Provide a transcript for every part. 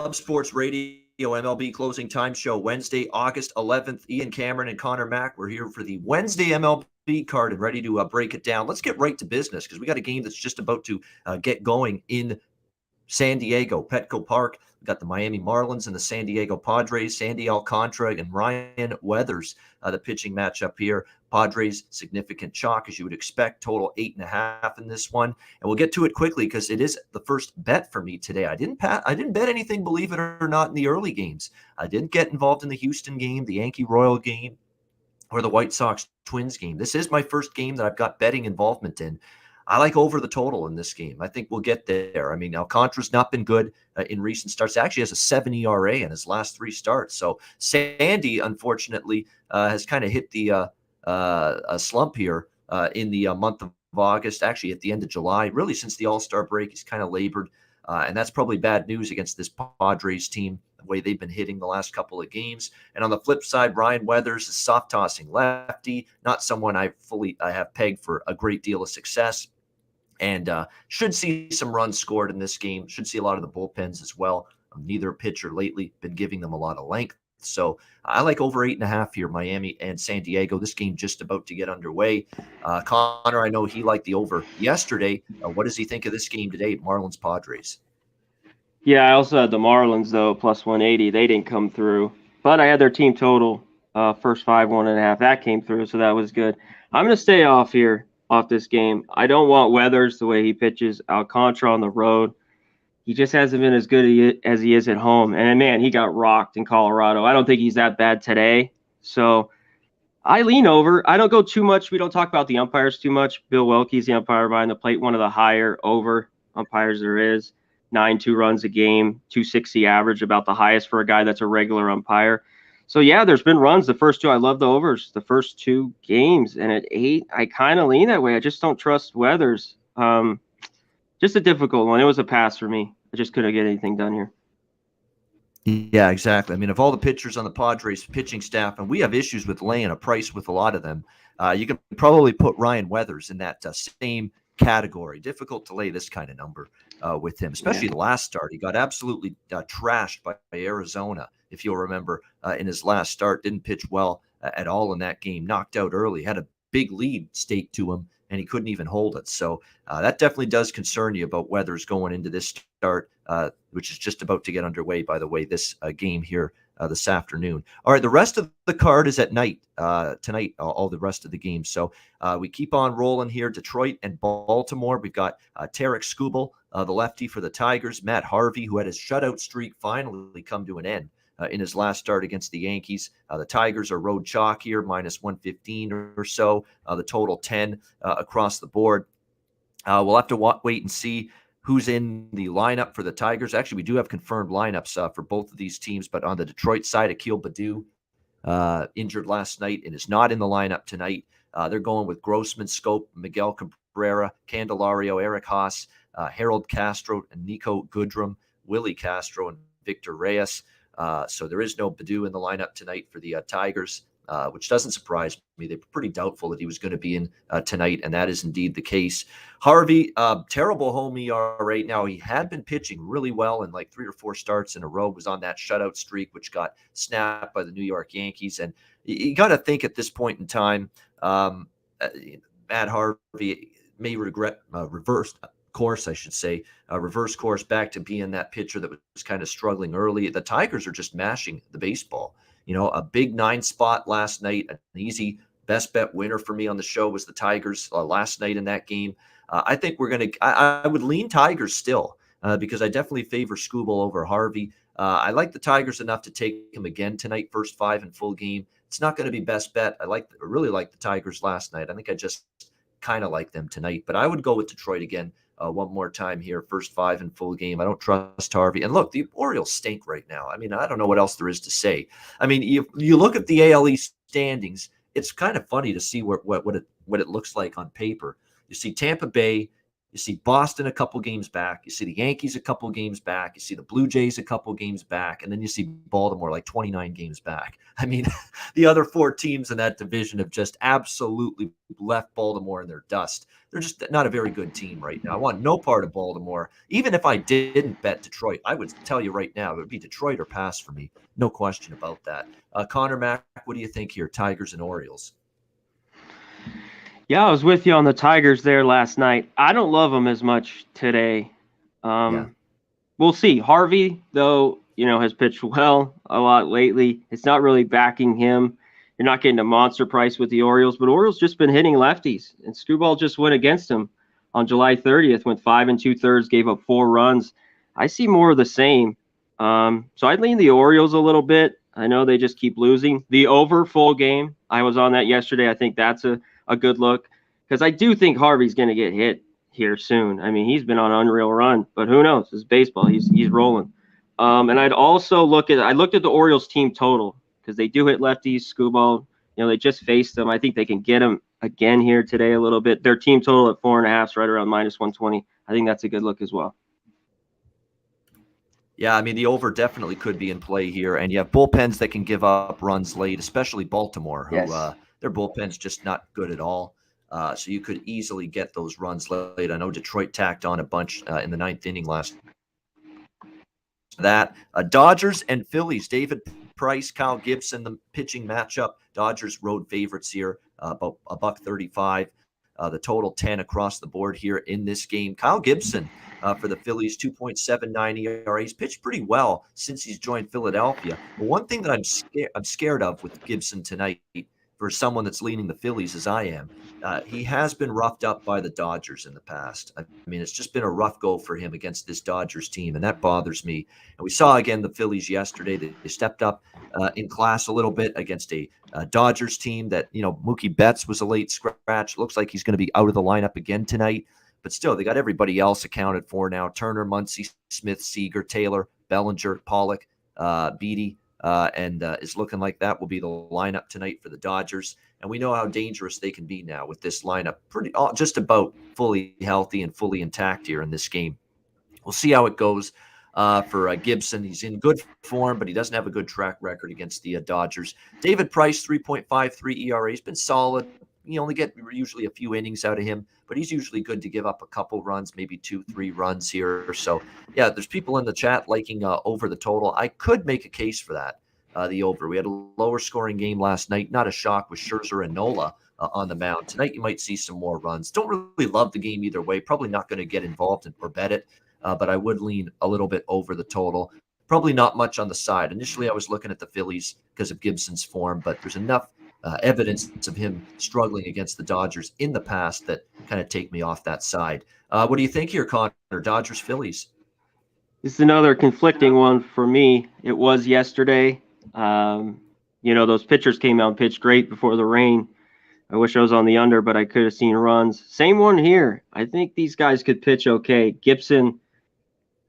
Sports Radio MLB Closing Time Show, Wednesday, August 11th. Ian Cameron and Conor Mack. We're here for the Wednesday MLB card and ready to break it down. Let's get right to business because we got a game that's just about to get going in San Diego, Petco Park. We've got the Miami Marlins and the San Diego Padres, Sandy Alcantara and Ryan Weathers, the pitching matchup here. Padres, significant chalk, as you would expect, total 8.5 in this one. And we'll get to it quickly because it is the first bet for me today. I didn't bet anything, believe it or not, in the early games. I didn't get involved in the Houston game, the Yankee Royal game, or the White Sox Twins game. This is my first game that I've got betting involvement in. I like over the total in this game. I think we'll get there. I mean, Alcantara's not been good in recent starts. Actually has a 7 ERA in his last 3 starts. So Sandy, unfortunately, has kind of hit the a slump here in the month of August, actually at the end of July. Really, since the All-Star break, he's kind of labored. And that's probably bad news against this Padres team, the way they've been hitting the last couple of games. And on the flip side, Ryan Weathers is soft-tossing lefty, not someone I have pegged for a great deal of success. And should see some runs scored in this game. Should see a lot of the bullpens as well. Neither pitcher lately been giving them a lot of length. So I like over 8.5 here, Miami and San Diego. This game just about to get underway. Conor, I know he liked the over yesterday. What does he think of this game today, Marlins Padres? Yeah, I also had the Marlins, though, plus 180. They didn't come through. But I had their team total, first 5, 1.5. That came through, so that was good. I'm going to stay off this game. I don't want Weathers the way he pitches. Alcantara on the road. He just hasn't been as good as he is at home. And, man, he got rocked in Colorado. I don't think he's that bad today. So I lean over. I don't go too much. We don't talk about the umpires too much. Bill Welke's the umpire behind the plate, one of the higher over umpires there is. 9.2 runs a game, 260 average, about the highest for a guy that's a regular umpire. So, yeah, there's been runs. The first 2, I love the overs. The first 2 games. And at 8, I kind of lean that way. I just don't trust Weathers. Just a difficult one. It was a pass for me. I just couldn't get anything done here. Yeah, exactly. I mean, of all the pitchers on the Padres pitching staff, and we have issues with laying a price with a lot of them, you can probably put Ryan Weathers in that same category. Difficult to lay this kind of number with him, especially the last start. He got absolutely trashed by Arizona, if you'll remember, in his last start. Didn't pitch well at all in that game. Knocked out early. Had a big lead staked to him, and he couldn't even hold it. So that definitely does concern you about Weathers going into this start, which is just about to get underway, by the way, this game here this afternoon. All right, the rest of the card is at night, tonight, all the rest of the games. So we keep on rolling here. Detroit and Baltimore. We've got Tarek Skubal, the lefty for the Tigers. Matt Harvey, who had his shutout streak finally come to an end in his last start against the Yankees. The Tigers are road chalk here, minus 115 or so. The total 10 across the board. We'll have to wait and see who's in the lineup for the Tigers. Actually, we do have confirmed lineups for both of these teams, but on the Detroit side, Akil Baddoo injured last night and is not in the lineup tonight. They're going with Grossman, Scope, Miguel Cabrera, Candelario, Eric Haas, Harold Castro, and Nico Goodrum, Willie Castro, and Victor Reyes. So there is no Baddoo in the lineup tonight for the Tigers, which doesn't surprise me. They were pretty doubtful that he was going to be in tonight, and that is indeed the case. Harvey, terrible home ERA. Now, he had been pitching really well in like 3 or 4 starts in a row, was on that shutout streak, which got snapped by the New York Yankees. And you got to think at this point in time, Matt Harvey may regret reverse course back to being that pitcher that was kind of struggling early. The Tigers are just mashing the baseball. You know, a big 9 spot last night, an easy best bet winner for me on the show was the Tigers last night in that game. I think I would lean Tigers still because I definitely favor Skubal over Harvey. I like the Tigers enough to take him again tonight, first 5 in full game. It's not going to be best bet. I really like the Tigers last night. I think I just kind of like them tonight, but I would go with Detroit again. One more time here, first 5 in full game. I don't trust Harvey. And look, the Orioles stink right now. I mean, I don't know what else there is to say. I mean, you look at the AL East standings, it's kind of funny to see what it looks like on paper. You see Tampa Bay You see Boston a couple games back. You see the Yankees a couple games back. You see the Blue Jays a couple games back. And then you see Baltimore like 29 games back. I mean, the other 4 teams in that division have just absolutely left Baltimore in their dust. They're just not a very good team right now. I want no part of Baltimore. Even if I didn't bet Detroit, I would tell you right now, it would be Detroit or pass for me. No question about that. Conor, Mac, what do you think here? Tigers and Orioles. Yeah, I was with you on the Tigers there last night. I don't love them as much today. We'll see. Harvey, though, has pitched well a lot lately. It's not really backing him. You're not getting a monster price with the Orioles, but Orioles just been hitting lefties, and Screwball just went against him on July 30th, went 5 2/3, gave up 4 runs. I see more of the same. So I'd lean the Orioles a little bit. I know they just keep losing. The over full game, I was on that yesterday. I think that's a good look, because I do think Harvey's going to get hit here soon. I mean, he's been on an unreal run, but who knows? It's baseball. He's rolling. And I'd also looked at the Orioles team total, because they do hit lefties. Screwball, they just faced them. I think they can get them again here today a little bit. Their team total at 4.5 is right around -120. I think that's a good look as well. Yeah, I mean, the over definitely could be in play here. And you have bullpens that can give up runs late, especially Baltimore, who their bullpen's just not good at all. So you could easily get those runs late. I know Detroit tacked on a bunch in the 9th inning last. That Dodgers and Phillies, David Price, Kyle Gibson, the pitching matchup. Dodgers road favorites here, about $1.35. The total 10 across the board here in this game. Kyle Gibson for the Phillies, 2.79 ERA. He's pitched pretty well since he's joined Philadelphia. But one thing that I'm scared of with Gibson tonight, for someone that's leaning the Phillies as I am, he has been roughed up by the Dodgers in the past. I mean, it's just been a rough go for him against this Dodgers team, and that bothers me. And we saw again the Phillies yesterday. They stepped up in class a little bit against a Dodgers team that, Mookie Betts was a late scratch. Looks like he's going to be out of the lineup again tonight. But still, they got everybody else accounted for now. Turner, Muncy, Smith, Seager, Taylor, Bellinger, Pollock, Beatty. And is looking like that will be the lineup tonight for the Dodgers. And we know how dangerous they can be now with this lineup, just about fully healthy and fully intact here in this game. We'll see how it goes for Gibson. He's in good form, but he doesn't have a good track record against the Dodgers. David Price, 3.53 ERA. He's been solid. You only get usually a few innings out of him, but he's usually good to give up a couple runs, maybe 2-3 runs here or so. Yeah, there's people in the chat liking over the total. I could make a case for that, the over. We had a lower scoring game last night. Not a shock with Scherzer and Nola on the mound. Tonight you might see some more runs. Don't really love the game either way. Probably not going to get involved or bet it, but I would lean a little bit over the total. Probably not much on the side. Initially, I was looking at the Phillies because of Gibson's form, but there's enough evidence of him struggling against the Dodgers in the past that kind of take me off that side. What do you think here, Conor? Dodgers, Phillies? This is another conflicting one for me. It was yesterday. Those pitchers came out and pitched great before the rain. I wish I was on the under, but I could have seen runs. Same one here. I think these guys could pitch okay. Gibson,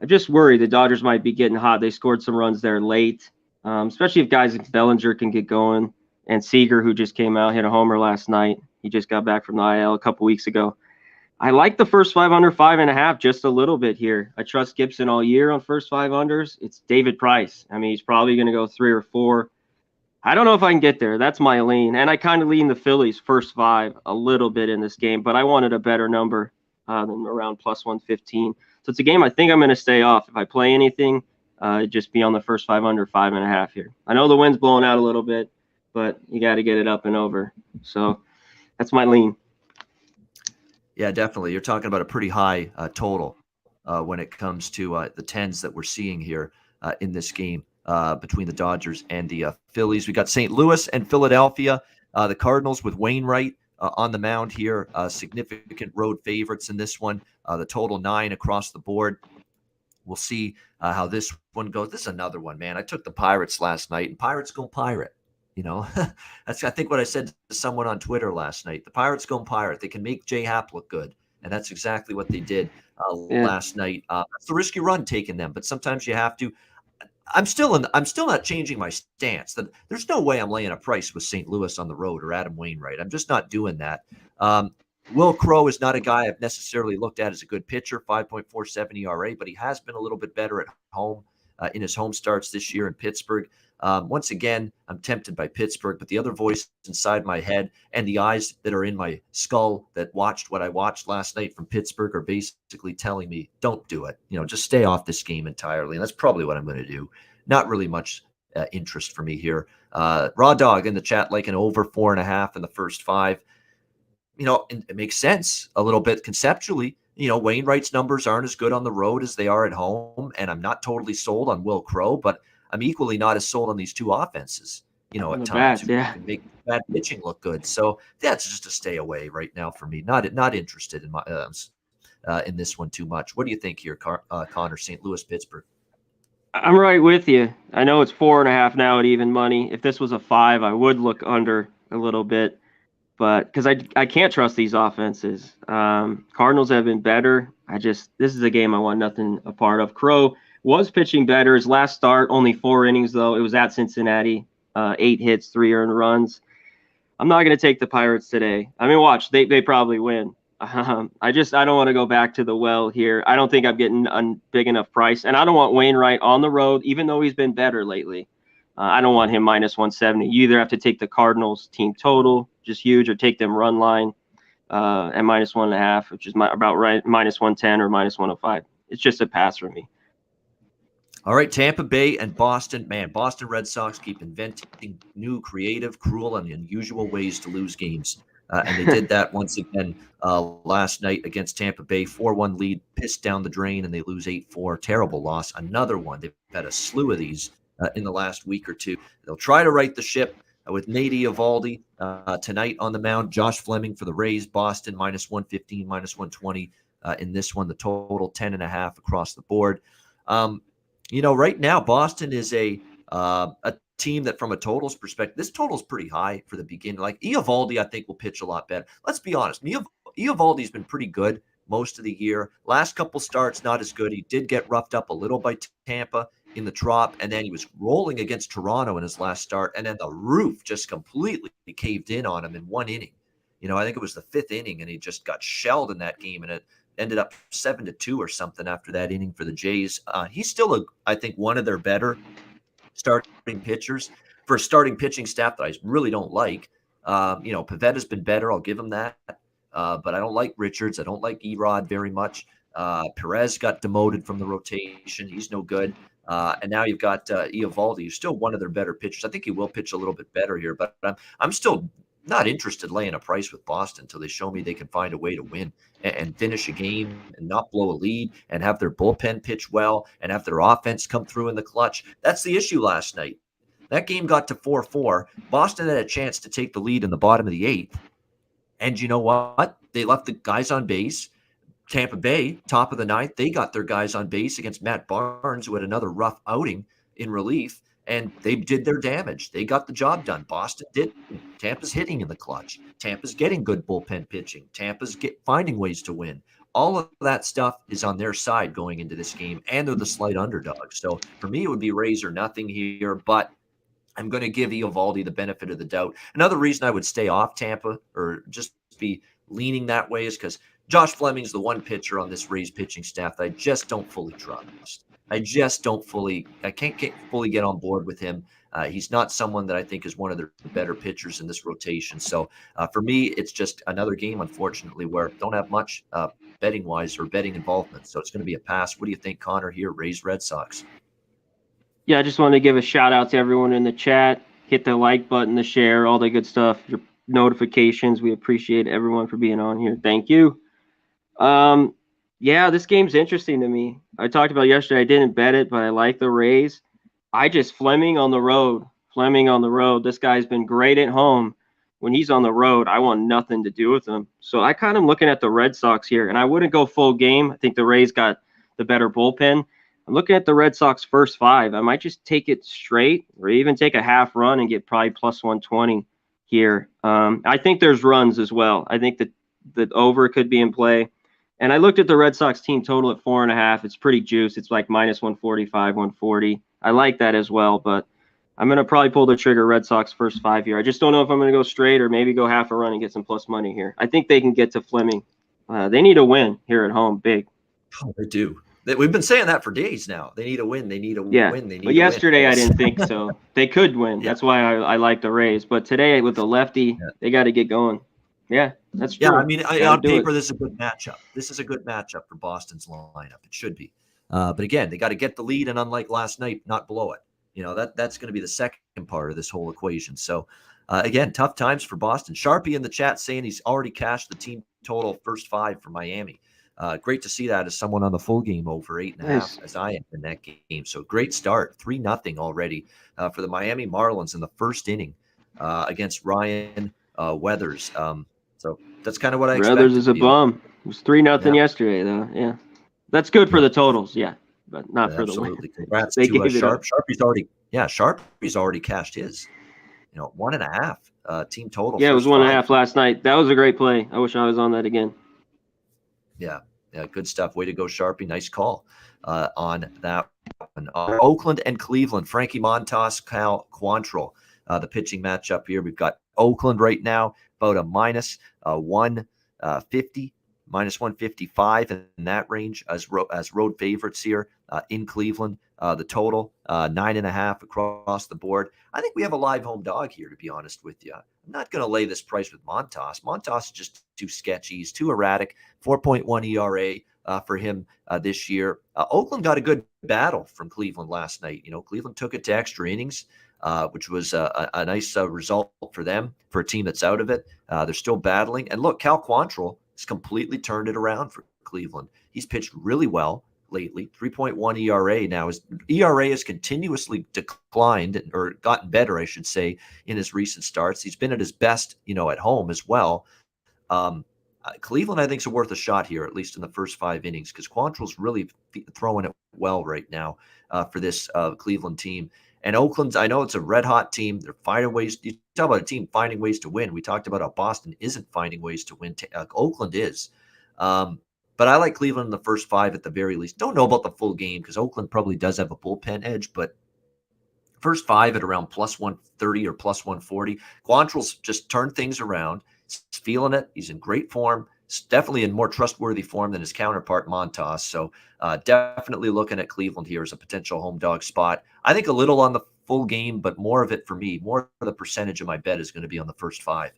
I just worry the Dodgers might be getting hot. They scored some runs there late, especially if guys like Bellinger can get going. And Seager, who just came out, hit a homer last night. He just got back from the IL a couple weeks ago. I like the first 5 under 5.5 just a little bit here. I trust Gibson all year on first 5 unders. It's David Price. I mean, he's probably going to go 3 or 4. I don't know if I can get there. That's my lean. And I kind of lean the Phillies first 5 a little bit in this game, but I wanted a better number than around +115. So it's a game I think I'm going to stay off. If I play anything, just be on the first 5 under 5.5 here. I know the wind's blowing out a little bit, but you got to get it up and over. So that's my lean. Yeah, definitely. You're talking about a pretty high total when it comes to the 10s that we're seeing here in this game between the Dodgers and the Phillies. We got St. Louis and Philadelphia. The Cardinals with Wainwright on the mound here, significant road favorites in this one. The total 9 across the board. We'll see how this one goes. This is another one, man. I took the Pirates last night, and Pirates go Pirate. That's, I think, what I said to someone on Twitter last night. The Pirates go Pirate. They can make J Happ look good, and that's exactly what they did last night. It's a risky run taking them, but sometimes you have to. I'm still not changing my stance. There's no way I'm laying a price with St. Louis on the road or Adam Wainwright. I'm just not doing that. Will Crow is not a guy I've necessarily looked at as a good pitcher, 5.47 ERA, but he has been a little bit better at home in his home starts this year in Pittsburgh. Once again, I'm tempted by Pittsburgh, but the other voice inside my head and the eyes that are in my skull that watched what I watched last night from Pittsburgh are basically telling me, don't do it. Just stay off this game entirely. And that's probably what I'm going to do. Not really much interest for me here. Raw Dog in the chat, like an over 4.5 in the first 5. It makes sense a little bit conceptually. Wainwright's numbers aren't as good on the road as they are at home, and I'm not totally sold on Will Crow, but I'm equally not as sold on these two offenses, at times. Yeah. Can make bad pitching look good. So that's just a stay away right now for me. Not interested in my in this one too much. What do you think here, Conor? St. Louis, Pittsburgh. I'm right with you. I know it's 4.5 now at even money. If this was a 5, I would look under a little bit. But because I can't trust these offenses. Cardinals have been better. This is a game I want nothing a part of. Crow was pitching better. His last start, only 4 innings, though. It was at Cincinnati. 8 hits, 3 earned runs. I'm not going to take the Pirates today. I mean, watch. They probably win. I don't want to go back to the well here. I don't think I'm getting a big enough price. And I don't want Wainwright on the road, even though he's been better lately. I don't want him minus 170. You either have to take the Cardinals team total, just huge, or take them run line at minus 1.5, which is about right, minus 110 or minus 105. It's just a pass for me. All right, Tampa Bay and Boston. Man, Boston Red Sox keep inventing new, creative, cruel, and unusual ways to lose games. And they did that once again last night against Tampa Bay. 4-1 lead, pissed down the drain, and they lose 8-4. Terrible loss. Another one. They've had a slew of these in the last week or two. They'll try to right the ship with Nate Eovaldi tonight on the mound. Josh Fleming for the Rays. Boston minus 115, minus 120 in this one. The total 10.5 across the board. Right now Boston is a team that, from a totals perspective, this total's pretty high for the beginning. Like Eovaldi, I think will pitch a lot better. Let's be honest. Eovaldi's been pretty good most of the year. Last couple starts, not as good. He did get roughed up a little by Tampa in the Trop, and then he was rolling against Toronto in his last start, and then the roof just completely caved in on him in one inning. I think it was the 5th inning, and he just got shelled in that game, and it ended up 7-2 or something after that inning for the Jays. He's still, I think, one of their better starting pitchers for a starting pitching staff that I really don't like. Pavetta's been better. I'll give him that. But I don't like Richards. I don't like Erod very much. Perez got demoted from the rotation. He's no good. And now you've got Eovaldi, who's still one of their better pitchers. I think he will pitch a little bit better here, but I'm still not interested laying a price with Boston until they show me they can find a way to win and finish a game and not blow a lead and have their bullpen pitch well and have their offense come through in the clutch. That's the issue last night. That game got to 4-4. Boston had a chance to take the lead in the bottom of the 8th. And you know what? They left the guys on base. Tampa Bay, top of the 9th, they got their guys on base against Matt Barnes, who had another rough outing in relief, and they did their damage. They got the job done. Boston didn't. Tampa's hitting in the clutch. Tampa's getting good bullpen pitching. Tampa's finding ways to win. All of that stuff is on their side going into this game, and they're the slight underdog. So for me, it would be Rays or nothing here, but I'm going to give Eovaldi the benefit of the doubt. Another reason I would stay off Tampa or just be leaning that way is because Josh Fleming's the one pitcher on this Rays pitching staff that I just don't fully trust. I can't fully get on board with him. He's not someone that I think is one of the better pitchers in this rotation. So for me, it's just another game, unfortunately, where I don't have much betting-wise or betting involvement. So it's going to be a pass. What do you think, Conor, here, Rays Red Sox? Yeah, I just wanted to give a shout out to everyone in the chat. Hit the like button, the share, all the good stuff, your notifications. We appreciate everyone for being on here. Thank you. Yeah, this game's interesting to me. I talked about yesterday, I didn't bet it, but I like the Rays. Fleming on the road. This guy's been great at home. When he's on the road, I want nothing to do with him. So I kind of looking at the Red Sox here, and I wouldn't go full game. I think the Rays got the better bullpen. I'm looking at the Red Sox first 5. I might just take it straight or even take a half run and get probably plus 120 here. I think there's runs as well. I think that the over could be in play. And I looked at the Red Sox team total at 4.5. It's pretty juiced. It's like minus 145, 140. I like that as well, but I'm going to probably pull the trigger Red Sox first 5 here. I just don't know if I'm going to go straight or maybe go half a run and get some plus money here. I think they can get to Fleming. They need a win here at home, big. Oh, they do. We've been saying that for days now. They need a win. They need a win. They need but a yesterday win. I didn't think so. They could win. Yeah. That's why I like the Rays. But today with the lefty, they got to get going. Yeah, that's true. Yeah, I mean, on paper, this is a good matchup. This is a good matchup for Boston's lineup. It should be. But again, they got to get the lead, and unlike last night, not blow it. That's going to be the second part of this whole equation. So, again, tough times for Boston. Sharpie in the chat saying he's already cashed the team total first 5 for Miami. Great to see that as someone on the full game over 8.5 as I am in that game. So great start, 3-0 already for the Miami Marlins in the first inning against Ryan Weathers. So that's kind of what I expected. Weathers is a bum. It was 3-0 yesterday, though. Yeah, that's good for the totals. Yeah, but not for the win. Congrats to Sharp. Sharpie's already cashed his. 1.5 team total. Yeah, it was 1.5 last night. That was a great play. I wish I was on that again. Yeah, good stuff. Way to go, Sharpie. Nice call on that one. Oakland and Cleveland. Frankie Montas, Cal Quantrill. The pitching matchup here. We've got Oakland right now about a minus 150, minus 155 in that range as road favorites here in Cleveland. The total 9.5 across the board. I think we have a live home dog here, to be honest with you. I'm not going to lay this price with Montas. Montas is just too sketchy. He's too erratic. 4.1 ERA for him this year. Oakland got a good battle from Cleveland last night. Cleveland took it to extra innings, which was a nice result for them, for a team that's out of it. They're still battling. And look, Cal Quantrill has completely turned it around for Cleveland. He's pitched really well lately. 3.1 ERA now. His ERA has continuously declined, or gotten better, I should say, in his recent starts. He's been at his best, at home as well. Cleveland, I think, is worth a shot here, at least in the first 5 innings, because Quantrill's really throwing it well right now for this Cleveland team. And Oakland, I know it's a red-hot team. They're finding ways. You talk about a team finding ways to win. We talked about how Boston isn't finding ways to win. Oakland is. But I like Cleveland in the first 5 at the very least. Don't know about the full game because Oakland probably does have a bullpen edge, but first 5 at around plus 130 or plus 140. Quantrill's just turned things around. He's feeling it. He's in great form. He's definitely in more trustworthy form than his counterpart Montas. So definitely looking at Cleveland here as a potential home dog spot. I think a little on the full game, but more of it for me, more of the percentage of my bet is going to be on the first 5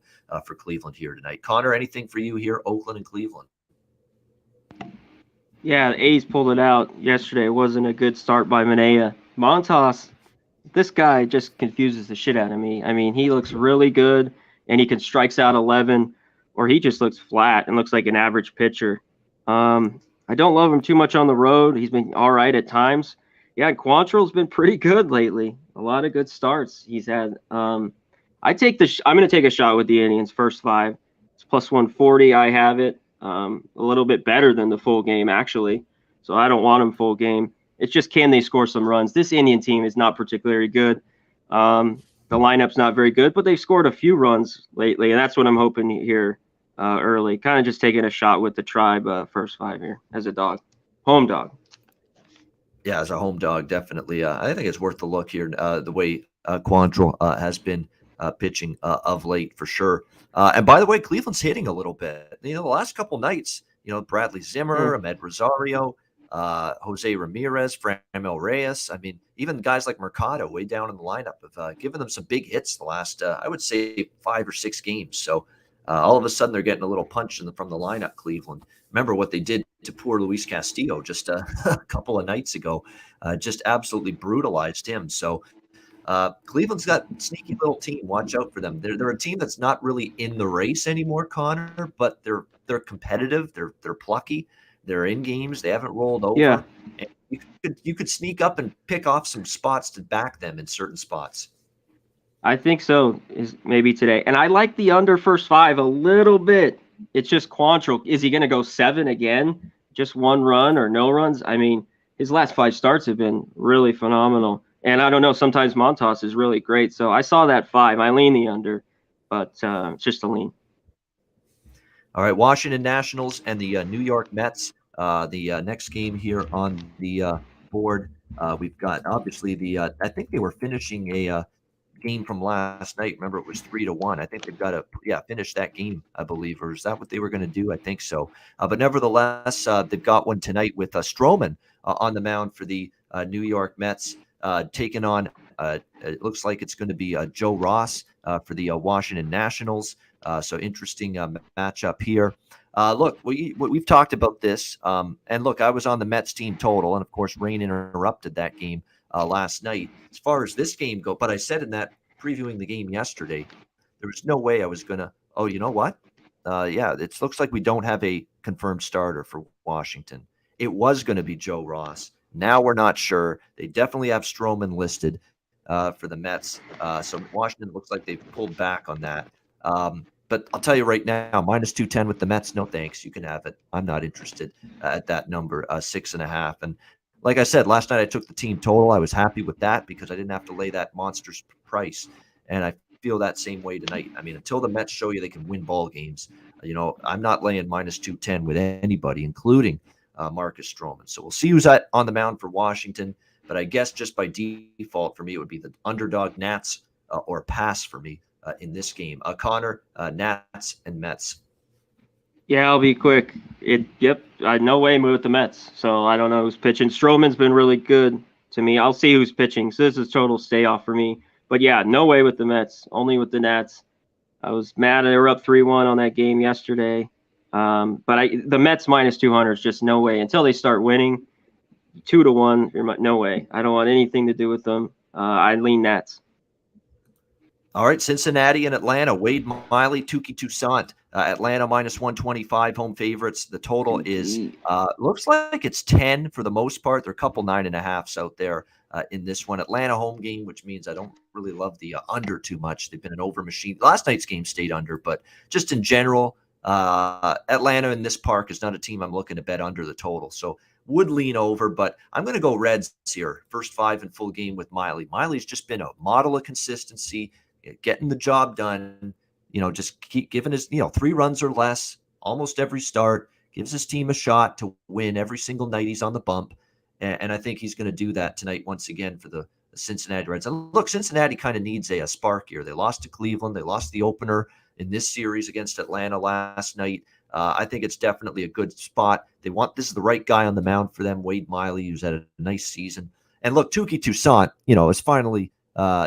for Cleveland here tonight. Conor, anything for you here, Oakland and Cleveland? Yeah, the A's pulled it out yesterday. It wasn't a good start by Manaea. Montas, this guy just confuses the shit out of me. I mean, he looks really good, and he can strikes out 11, or he just looks flat and looks like an average pitcher. I don't love him too much on the road. He's been all right at times. Yeah, Quantrill's been pretty good lately. A lot of good starts he's had. I'm going to take a shot with the Indians first 5. It's plus 140. I have it. A little bit better than the full game, actually. So I don't want them full game. It's just, can they score some runs? This Indian team is not particularly good. The lineup's not very good, but they've scored a few runs lately, and that's what I'm hoping here early. Kind of just taking a shot with the Tribe first 5 here as a dog. Home dog. Yeah, as a home dog, definitely. I think it's worth the look here, the way Quantrill has been pitching of late, for sure. And by the way, Cleveland's hitting a little bit. The last couple nights, Bradley Zimmer, Ahmed Rosario, Jose Ramirez, Franmil Reyes. I mean, even guys like Mercado way down in the lineup have given them some big hits the last, I would say, 5 or 6 games. So all of a sudden they're getting a little punch from the lineup, Cleveland. Remember what they did to poor Luis Castillo just a couple of nights ago. Just absolutely brutalized him. So Cleveland's got a sneaky little team. Watch out for them. They're a team that's not really in the race anymore, Conor, but they're competitive. They're plucky. They're in games. They haven't rolled over. Yeah. And you could sneak up and pick off some spots to back them in certain spots. I think so, is maybe today. And I like the under first 5 a little bit. It's just Quantrill. Is he going to go 7 again? Just 1 run or no runs? I mean, his last 5 starts have been really phenomenal. And I don't know, sometimes Montas is really great. So I saw that 5. I lean the under, but it's just a lean. All right, Washington Nationals and the New York Mets. The next game here on the board. We've got obviously I think they were finishing a game from last night. Remember, it was 3-1. I think they've got to finish that game, I believe, or is that what they were going to do? I think so. But nevertheless, they've got one tonight with Stroman on the mound for the New York Mets, taking on. It looks like it's going to be Joe Ross for the Washington Nationals. So interesting matchup here. Look, we've talked about this, and look, I was on the Mets team total, and of course, rain interrupted that game last night. As far as this game go, but I said in that previewing the game yesterday, there was no way I was gonna. Oh, you know what? It looks like we don't have a confirmed starter for Washington. It was going to be Joe Ross. Now we're not sure. They definitely have Stroman listed for the Mets. So Washington looks like they've pulled back on that. But I'll tell you right now, minus 210 with the Mets, no thanks. You can have it. I'm not interested at that number, 6.5. And like I said, last night I took the team total. I was happy with that because I didn't have to lay that monstrous price. And I feel that same way tonight. I mean, until the Mets show you they can win ball games, I'm not laying minus 210 with anybody, including Marcus Stroman. So we'll see who's on the mound for Washington. But I guess just by default for me, it would be the underdog Nats or pass for me in this game. Conor, Nats and Mets. Yeah, I'll be quick. No way with the Mets. So I don't know who's pitching. Stroman's been really good to me. I'll see who's pitching. So this is total stay off for me. But yeah, no way with the Mets. Only with the Nats. I was mad they were up 3-1 on that game yesterday. But the Mets minus 200 is just no way until they start winning. 2-1, no way. I don't want anything to do with them. I lean Nats. All right, Cincinnati and Atlanta. Wade Miley, Touki Toussaint. Atlanta minus 125, home favorites. The total is looks like it's 10 for the most part. There are a couple 9.5s out there in this one. Atlanta home game, which means I don't really love the under too much. They've been an over machine. Last night's game stayed under, but just in general, Atlanta in this park is not a team I'm looking to bet under the total. So would lean over, but I'm going to go Reds here. First 5 in full game with Miley. Miley's just been a model of consistency, getting the job done, just keep giving his, 3 runs or less almost every start, gives his team a shot to win every single night he's on the bump. And I think he's going to do that tonight once again for the Cincinnati Reds. And look, Cincinnati kind of needs a spark here. They lost to Cleveland. They lost the opener in this series against Atlanta last night. I think it's definitely a good spot. This is the right guy on the mound for them, Wade Miley, who's had a nice season. And look, Touki Toussaint, is finally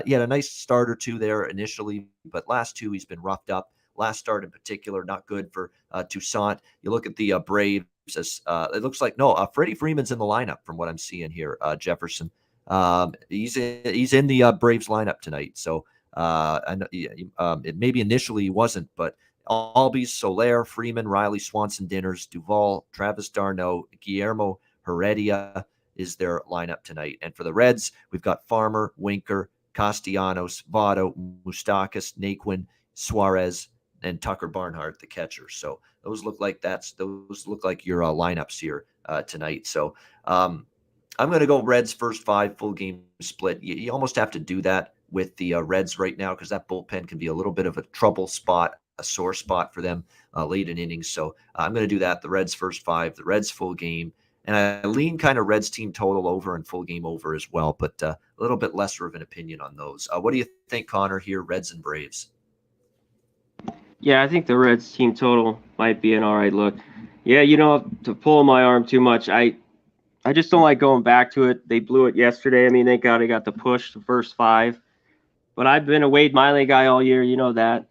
he had a nice start or two there initially, but last 2 he's been roughed up. Last start in particular, not good for Toussaint. You look at the Braves. It looks like Freddie Freeman's in the lineup from what I'm seeing here. Jefferson, he's in the Braves lineup tonight. So maybe initially he wasn't, but Albies, Soler, Freeman, Riley, Swanson, Dinners, Duvall, Travis d'Arnaud, Guillermo Heredia is their lineup tonight. And for the Reds, we've got Farmer, Winker, Castellanos, Votto, Moustakas, Naquin, Suarez, and Tucker Barnhart, the catcher. So those look like your lineups here tonight. So I'm going to go Reds first 5 full game split. You almost have to do that with the Reds right now because that bullpen can be a little bit of a trouble spot, a sore spot for them late in innings. So I'm going to do that. The Reds first 5, the Reds full game. And I lean kind of Reds team total over and full game over as well, but a little bit lesser of an opinion on those. What do you think, Conor, here, Reds and Braves? Yeah, I think the Reds team total might be an all right look. Yeah, to pull my arm too much, I just don't like going back to it. They blew it yesterday. I mean, thank God they got the push, the first 5. But I've been a Wade Miley guy all year. You know that.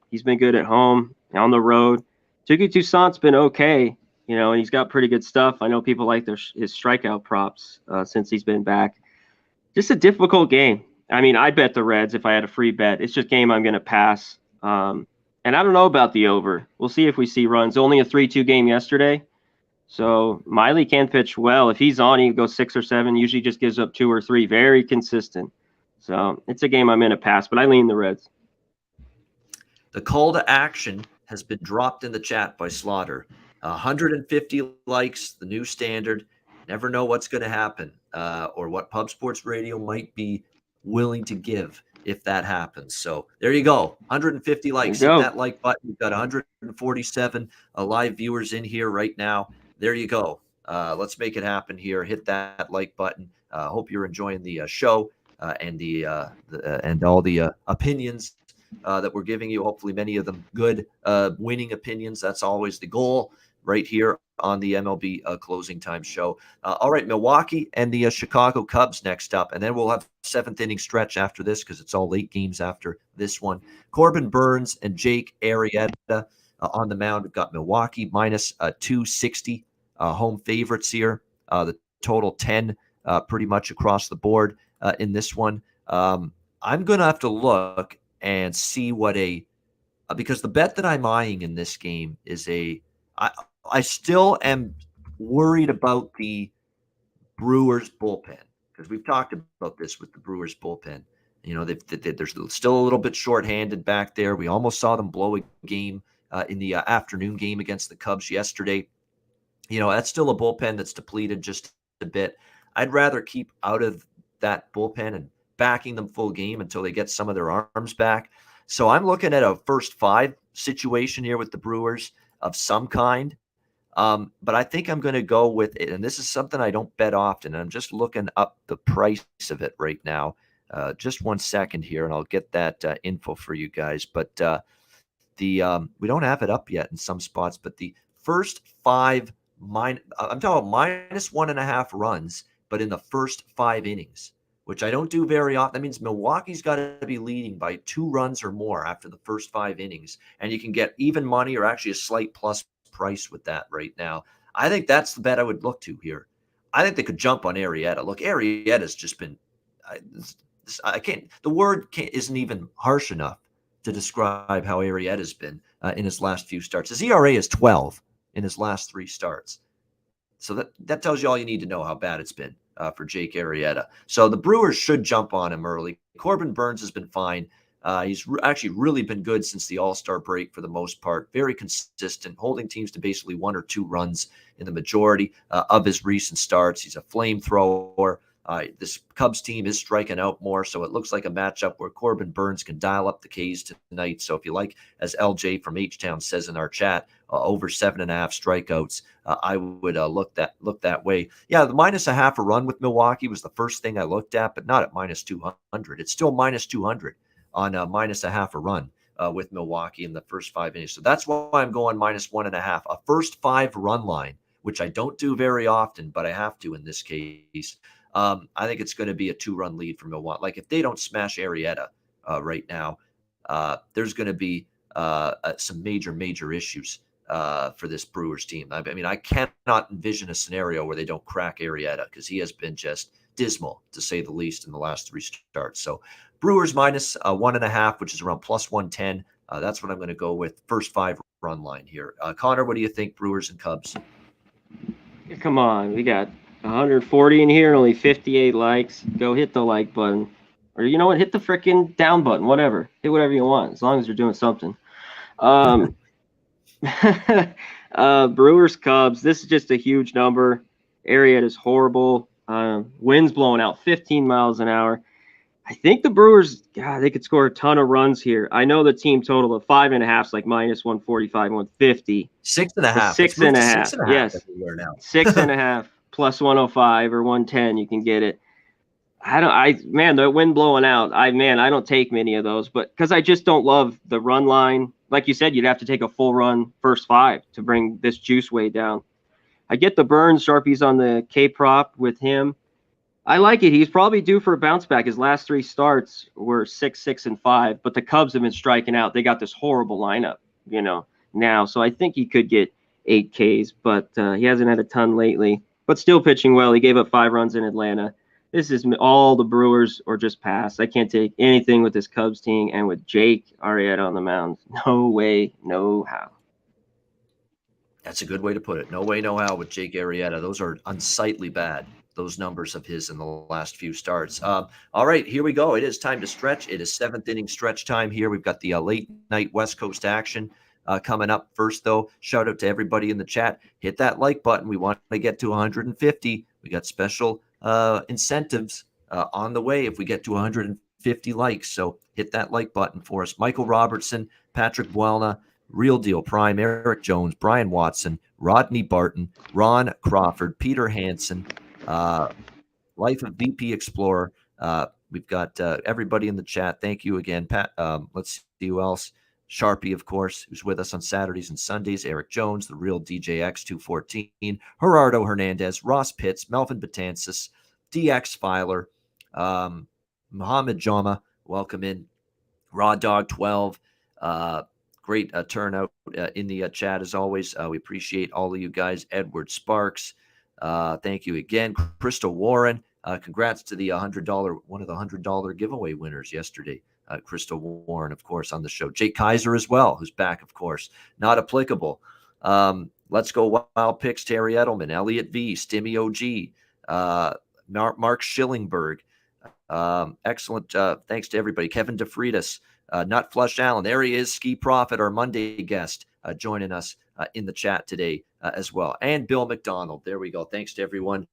He's been good at home, on the road. Touki Toussaint's been okay. And he's got pretty good stuff. I know people like his strikeout props since he's been back. Just a difficult game. I mean, I'd bet the Reds if I had a free bet. It's just a game I'm going to pass. And I don't know about the over. We'll see if we see runs. Only a 3-2 game yesterday. So Miley can pitch well. If he's on, he can go 6 or 7. Usually just gives up 2 or 3. Very consistent. So it's a game I'm going to pass, but I lean the Reds. The call to action has been dropped in the chat by Slaughter. 150 likes, the new standard. Never know what's going to happen or what Pub Sports Radio might be willing to give if that happens. So there you go. 150 likes. Hit that like button. We've got 147 live viewers in here right now. There you go. Let's make it happen here. Hit that like button. Hope you're enjoying the show. and and all the opinions that we're giving you. Hopefully, many of them good winning opinions. That's always the goal right here on the MLB closing time show. All right, Milwaukee and the Chicago Cubs next up, and then we'll have seventh inning stretch after this because it's all late games after this one. Corbin Burns and Jake Arrieta on the mound. We've got Milwaukee minus 260 home favorites here. The total 10 pretty much across the board in this one. I'm going to have to look and see what because the bet that I'm eyeing in this game is I still am worried about the Brewers bullpen because we've talked about this with the Brewers bullpen. You know, they're still a little bit shorthanded back there. We almost saw them blow a game in the afternoon game against the Cubs yesterday. You know, that's still a bullpen that's depleted just a bit. I'd rather keep out of that bullpen and backing them full game until they get some of their arms back. So I'm looking at a first five situation here with the Brewers of some kind. But I think I'm going to go with it. And this is something I don't bet often. I'm just looking up the price of it right now. Just 1 second here, and I'll get that info for you guys. But we don't have it up yet in some spots. But the first five, I'm talking about -1.5 runs, but in the first 5 innings, which I don't do very often. That means Milwaukee's got to be leading by 2 runs or more after the first 5 innings. And you can get even money or actually a slight plus price with that right now. I think that's the bet I would look to here. I think they could jump on Arrieta. Look, Arrieta's just been the word isn't even harsh enough to describe how Arrieta's been in his last few starts. His ERA is 12 in his last 3 starts. So that tells you all you need to know how bad it's been for Jake Arrieta. So the Brewers should jump on him early. Corbin Burns has been fine. He's actually really been good since the All-Star break for the most part. Very consistent, holding teams to basically 1 or 2 runs in the majority of his recent starts. He's a flamethrower. This Cubs team is striking out more, so it looks like a matchup where Corbin Burns can dial up the Ks tonight. So if you like, as LJ from H-Town says in our chat, over 7.5 strikeouts, I would look that way. Yeah, the -0.5 run with Milwaukee was the first thing I looked at, but not at -200. It's still -200 on -0.5 run with Milwaukee in the first 5 innings. So that's why I'm going -1.5. A first 5 run line, which I don't do very often, but I have to in this case. I think it's going to be a 2-run lead for Milwaukee. Like if they don't smash Arrieta right now, there's going to be some major issues for this Brewers team. I mean, I cannot envision a scenario where they don't crack Arrieta because he has been just dismal, to say the least, in the last 3 starts. So Brewers -1.5, which is around +110. That's what I'm going to go with. First 5 run line here. Conor, what do you think, Brewers and Cubs? Come on, we got 140 in here, only 58 likes. Go hit the like button. Or you know what? Hit the freaking down button, whatever. Hit whatever you want, as long as you're doing something. Brewers, Cubs. This is just a huge number. Arrieta is horrible. Wind's blowing out 15 miles an hour. I think the Brewers, God, they could score a ton of runs here. I know the team total of 5.5 is like -145, 150. 6.5. 6.5. Yes. 6.5 plus 105 or 110. You can get it. Man, the wind blowing out. I don't take many of those, but because I just don't love the run line. Like you said, you'd have to take a full run first 5 to bring this juice way down. I get the Burns. Sharpies on the K prop with him. I like it. He's probably due for a bounce back. His last 3 starts were 6, 6, and 5, but the Cubs have been striking out. They got this horrible lineup, now. So I think he could get 8 Ks, but he hasn't had a ton lately. But still pitching well. He gave up 5 runs in Atlanta. This is all the Brewers or just pass. I can't take anything with this Cubs team and with Jake Arrieta on the mound. No way, no how. That's a good way to put it. No way, no how with Jake Arrieta. Those are unsightly bad, those numbers of his in the last few starts. All right, here we go. It is time to stretch. It is 7th inning stretch time here. We've got the late night West Coast action coming up first, though. Shout out to everybody in the chat. Hit that like button. We want to get to 150. We got special incentives on the way if we get to 150 likes. So hit that like button for us. Michael Robertson, Patrick Buelna, Real Deal Prime, Eric Jones, Brian Watson, Rodney Barton, Ron Crawford, Peter Hansen, Life of VP Explorer, We've got everybody in the chat. Thank you again, Pat. Let's see who else. Sharpie, of course, who's with us on Saturdays and Sundays. Eric Jones, the real DJX 214. Gerardo Hernandez, Ross Pitts, Melvin Batansis, DX Filer, Muhammad Jama, welcome in. Raw Dog 12. Great turnout in the chat as always. We appreciate all of you guys. Edward Sparks, thank you again. Crystal Warren, congrats to the $100, one of the $100 giveaway winners yesterday. Crystal Warren, of course, on the show. Jake Kaiser as well, who's back, of course. Not applicable. Let's go Wild Picks. Terry Edelman, Elliot V, Stimmy OG, Mark Schillingberg. Excellent. Thanks to everybody. Kevin DeFreitas, Nut Flush Allen. There he is. Ski Prophet, our Monday guest, joining us in the chat today as well. And Bill McDonald. There we go. Thanks to everyone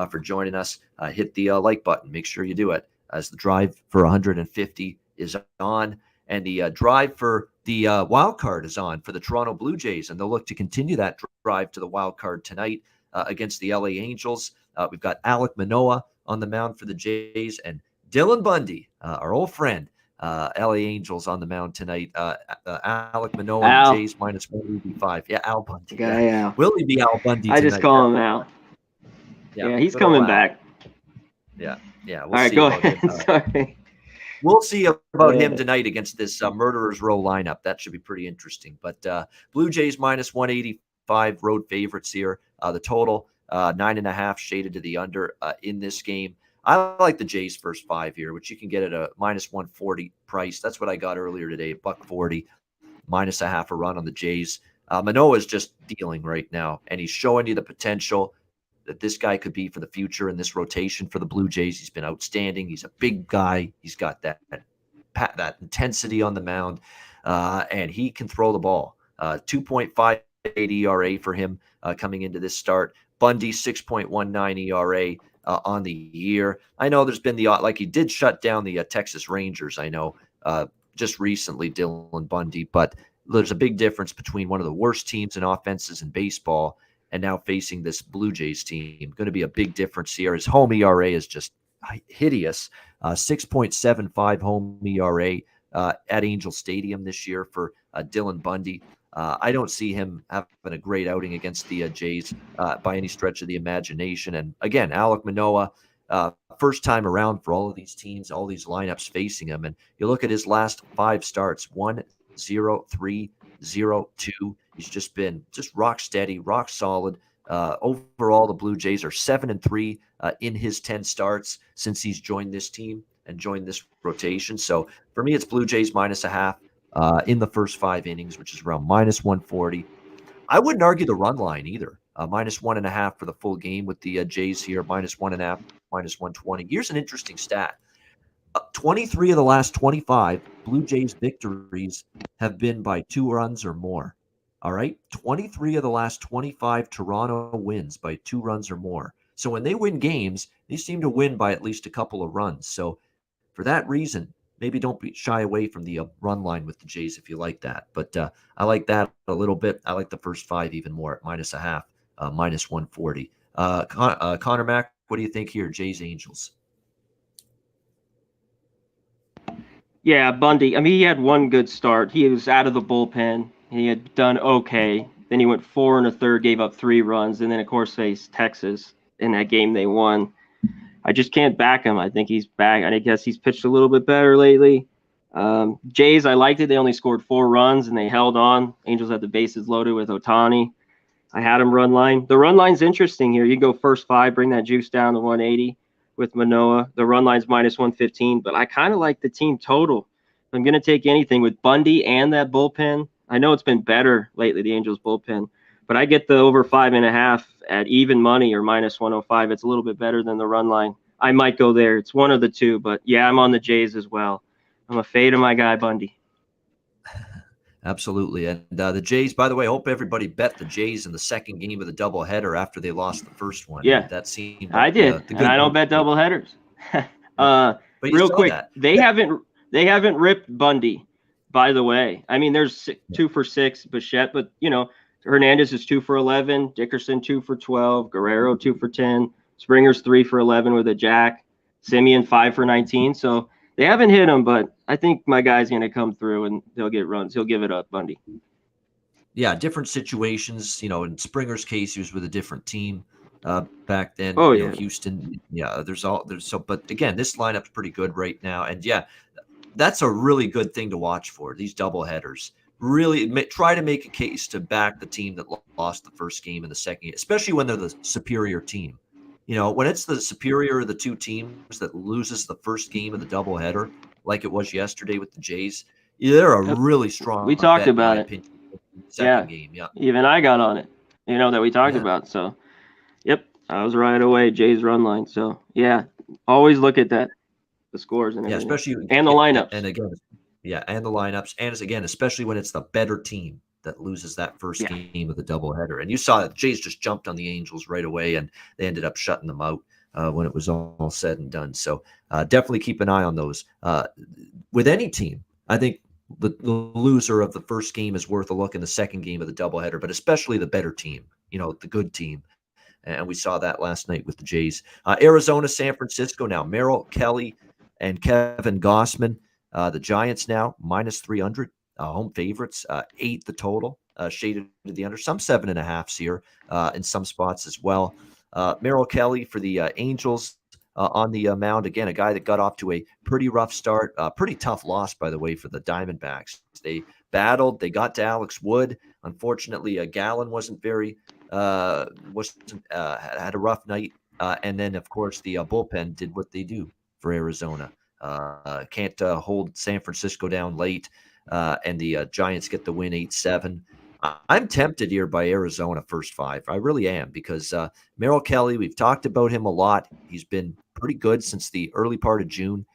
for joining us. Hit the like button. Make sure you do it as the drive for 150 is on. And the drive for the wild card is on for the Toronto Blue Jays. And they'll look to continue that drive to the wild card tonight against the LA Angels. We've got Alek Manoah on the mound for the Jays, and Dylan Bundy, our old friend, LA Angels on the mound tonight. Alek Manoah and the Jays minus 185. Yeah, Al Bundy. Yeah. Will he be Al Bundy tonight? I just call him Al. Yeah, he's coming back. Yeah. We'll all right, see go ahead. Sorry. We'll see about him tonight against this Murderers Row lineup. That should be pretty interesting. But Blue Jays minus 185, road favorites here. The total 9.5 shaded to the under in this game. I like the Jays first 5 here, which you can get at a minus 140 price. That's what I got earlier today, $140, minus a half a run on the Jays. Manoah is just dealing right now, and he's showing you the potential that this guy could be for the future in this rotation for the Blue Jays. He's been outstanding. He's a big guy. He's got that intensity on the mound, and he can throw the ball. 2.58 ERA for him coming into this start. Bundy, 6.19 ERA on the year. I know there's been he did shut down the Texas Rangers, I know, just recently, Dylan Bundy, but there's a big difference between one of the worst teams in offenses in baseball and now facing this Blue Jays team. Going to be a big difference here. His home ERA is just hideous. 6.75 home ERA at Angel Stadium this year for Dylan Bundy. I don't see him having a great outing against the Jays by any stretch of the imagination. And again, Alek Manoah, first time around for all of these teams, all these lineups facing him. And you look at his last 5 starts, 1-0-3-0-2. He's just been rock steady, rock solid. Overall, the Blue Jays are 7-3 in his 10 starts since he's joined this team and joined this rotation. So for me, it's Blue Jays minus a half in the first 5 innings, which is around minus 140. I wouldn't argue the run line either. Minus 1.5 for the full game with the Jays here, minus 1.5, minus 120. Here's an interesting stat. 23 of the last 25 Blue Jays victories have been by 2 runs or more. All right. 23 of the last 25 Toronto wins by 2 runs or more. So when they win games, they seem to win by at least a couple of runs. So for that reason, maybe don't be shy away from the run line with the Jays if you like that. But I like that a little bit. I like the first 5 even more at minus a half, minus 140. Conor Mack, what do you think here? Jays Angels. Yeah, Bundy. I mean, he had one good start. He was out of the bullpen. He had done okay. Then he went 4 1/3, gave up 3 runs, and then of course faced Texas in that game they won. I just can't back him. I think he's back. I guess he's pitched a little bit better lately. Jays, I liked it. They only scored 4 runs and they held on. Angels had the bases loaded with Ohtani. I had him run line. The run line's interesting here. You go first 5, bring that juice down to 180 with Manoah. The run line's minus 115, but I kind of like the team total. I'm going to take anything with Bundy and that bullpen. I know it's been better lately, the Angels bullpen, but I get the over 5.5 at even money or minus 105. It's a little bit better than the run line. I might go there. It's one of the two, but yeah, I'm on the Jays as well. I'm a fade of my guy, Bundy. Absolutely. And the Jays, by the way, I hope everybody bet the Jays in the second game of the doubleheader after they lost the first one. Yeah, that seemed. I did, and I don't bet doubleheaders. Real quick, they haven't ripped Bundy. By the way, I mean, there's 2 for 6, Bichette, but, Hernandez is 2 for 11, Dickerson 2 for 12, Guerrero 2 for 10, Springer's 3 for 11 with a jack. Simeon 5 for 19. So they haven't hit him, but I think my guy's going to come through and he'll get runs. He'll give it up, Bundy. Yeah, different situations. In Springer's case, he was with a different team back then. Oh, yeah. Houston. Yeah, but again, this lineup's pretty good right now, and yeah, that's a really good thing to watch for these double headers. Really try to make a case to back the team that lost the first game and the second game, especially when they're the superior team. When it's the superior of the two teams that loses the first game of the doubleheader, like it was yesterday with the Jays, they're a really strong We talked bet, in about my it. opinion. Second game, yeah. Even I got on it, that we talked about. So, yep, I was right away. Jay's run line. So, yeah, always look at that, the scores and everything. Especially and the lineups. And again, and the lineups, and again, especially when it's the better team that loses that first game of the doubleheader. And you saw that Jays just jumped on the Angels right away, and they ended up shutting them out when it was all said and done. So definitely keep an eye on those. With any team, I think the loser of the first game is worth a look in the second game of the doubleheader, but especially the better team, the good team. And we saw that last night with the Jays. Arizona, San Francisco now. Merrill Kelly and Kevin Gossman. The Giants now minus 300. Home favorites, 8 the total. Shaded to the under. Some 7.5s here in some spots as well. Merrill Kelly for the Angels on the mound. Again, a guy that got off to a pretty rough start. Pretty tough loss, by the way, for the Diamondbacks. They battled. They got to Alex Wood. Unfortunately, Gallen wasn't very had a rough night. And then, of course, the bullpen did what they do for Arizona. Can't hold San Francisco down late. And the Giants get the win 8-7. I'm tempted here by Arizona first 5. I really am, because Merrill Kelly, we've talked about him a lot. He's been pretty good since the early part of June.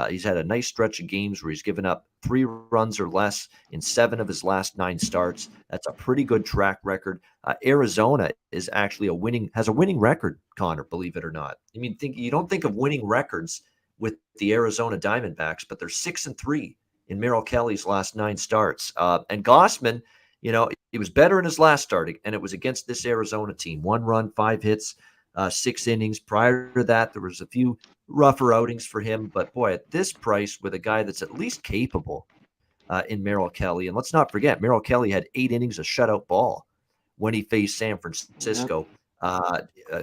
He's had a nice stretch of games where he's given up 3 runs or less in 7 of his last 9 starts. That's a pretty good track record. Arizona is actually has a winning record, Conor, believe it or not. I mean, you don't think of winning records with the Arizona Diamondbacks, but they're 6-3 in Merrill Kelly's last 9 starts. And Gossman, he was better in his last start, and it was against this Arizona team. 1 run, 5 hits, 6 innings. Prior to that, there was a few rougher outings for him. But boy, at this price, with a guy that's at least capable in Merrill Kelly, and let's not forget, Merrill Kelly had 8 innings of shutout ball when he faced San Francisco